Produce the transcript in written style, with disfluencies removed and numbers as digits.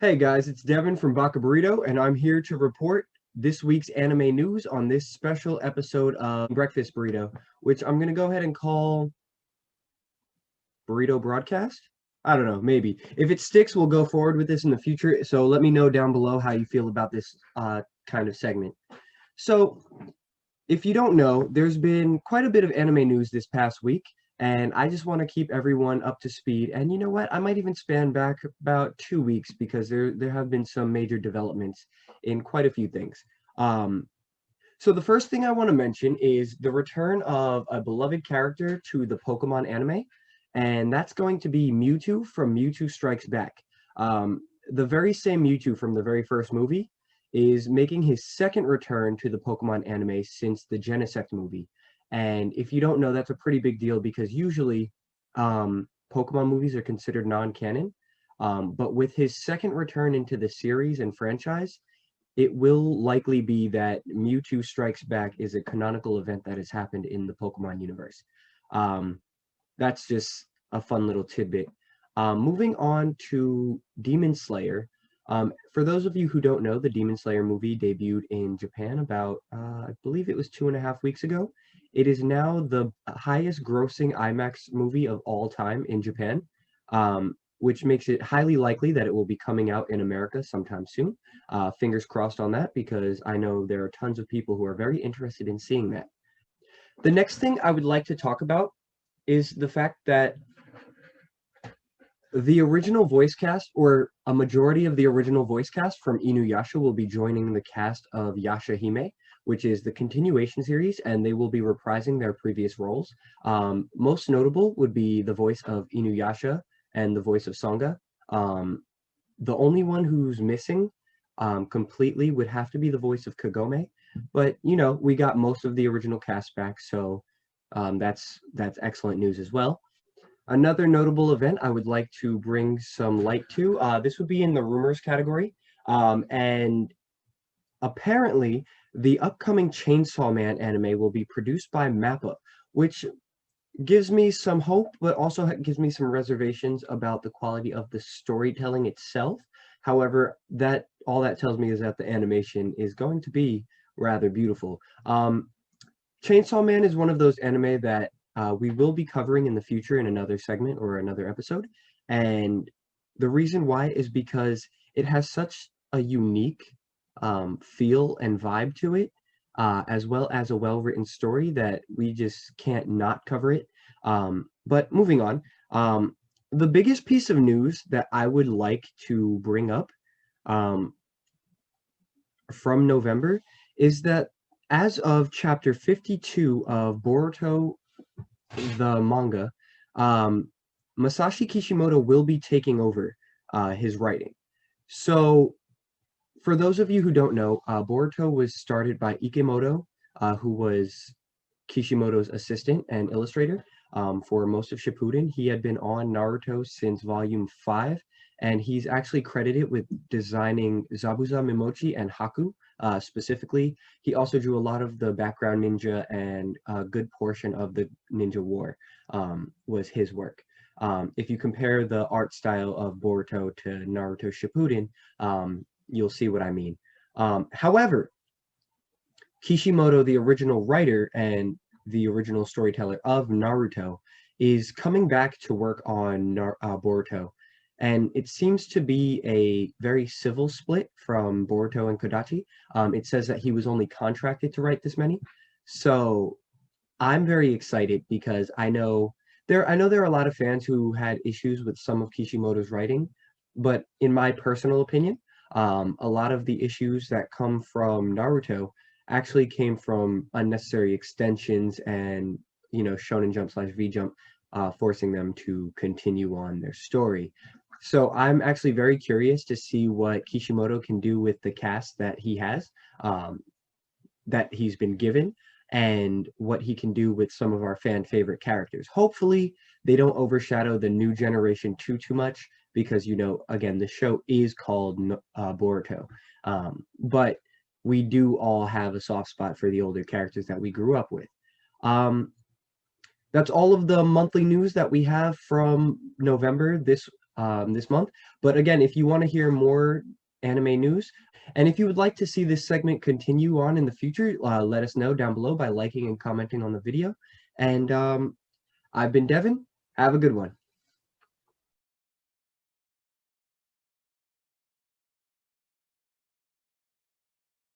Hey guys, it's Devin from Burrito, and I'm here to report this week's anime news on this special episode of Breakfast Burrito, which I'm gonna go ahead and call Burrito Broadcast. I don't know, maybe. If it sticks, we'll go forward with this in the future. So let me know down below how you feel about this kind of segment. So if you don't know, there's been quite a bit of anime news this past week, and I just want to keep everyone up to speed. And you know what? I might even span back about 2 weeks because there have been some major developments in quite a few things. Um, so the first thing I want to mention is the return of a beloved character to the Pokemon anime, and that's going to be Mewtwo from Mewtwo Strikes Back. The very same Mewtwo from the very first movie is making his second return to the Pokemon anime since the Genesect movie. And if you don't know, that's a pretty big deal because usually Pokemon movies are considered non-canon. But with his second return into the series and franchise, it will likely be that Mewtwo Strikes Back is a canonical event that has happened in the Pokemon universe. Um, that's just a fun little tidbit. Moving on to Demon Slayer. For those of you who don't know, the Demon Slayer movie debuted in Japan about, I believe it was 2.5 weeks ago. It is now the highest grossing IMAX movie of all time in Japan, which makes it highly likely that it will be coming out in America sometime soon. Fingers crossed on that because I know there are tons of people who are very interested in seeing that. The next thing I would like to talk about is the fact that the original voice cast, or a majority of the original voice cast from Inuyasha, will be joining the cast of Yashahime, which is the continuation series, and they will be reprising their previous roles. Most notable would be the voice of Inuyasha and the voice of Sangha. The only one who's missing completely would have to be the voice of Kagome, but you know we got most of the original cast back, so that's excellent news as well. Another notable event I would like to bring some light to, this would be in the rumors category. And apparently, the upcoming Chainsaw Man anime will be produced by MAPPA, which gives me some hope, but also gives me some reservations about the quality of the storytelling itself. However, that all that tells me is that the animation is going to be rather beautiful. Chainsaw Man is one of those anime that we will be covering in the future in another segment or another episode. And the reason why is because it has such a unique feel and vibe to it, as well as a well-written story that we just can't not cover it. But moving on, the biggest piece of news that I would like to bring up um, from November is that as of chapter 52 of Boruto the manga, um, Masashi Kishimoto will be taking over his writing. So, for those of you who don't know, Boruto was started by Ikemoto, who was Kishimoto's assistant and illustrator for most of Shippuden. He had been on Naruto since volume 5, and he's actually credited with designing Zabuza Mimochi and Haku specifically. He also drew a lot of the background ninja, and a good portion of the Ninja War was his work. If you compare the art style of Boruto to Naruto Shippuden, you'll see what I mean. However, Kishimoto, the original writer and the original storyteller of Naruto, is coming back to work on Boruto. And it seems to be a very civil split from Boruto and Kodachi. It says that he was only contracted to write this many. So I'm very excited because I know there are a lot of fans who had issues with some of Kishimoto's writing, but in my personal opinion, a lot of the issues that come from Naruto actually came from unnecessary extensions and Shonen Jump slash V Jump forcing them to continue on their story. So I'm actually very curious to see what Kishimoto can do with the cast that he has, um, that he's been given, and what he can do with some of our fan favorite characters. Hopefully, they don't overshadow the new generation too much because again, the show is called Boruto, but we do all have a soft spot for the older characters that we grew up with. Um, that's all of the monthly news that we have from November. This this month. But again, if you want to hear more anime news, and if you would like to see this segment continue on in the future, let us know down below by liking and commenting on the video. And I've been Devin. Have a good one.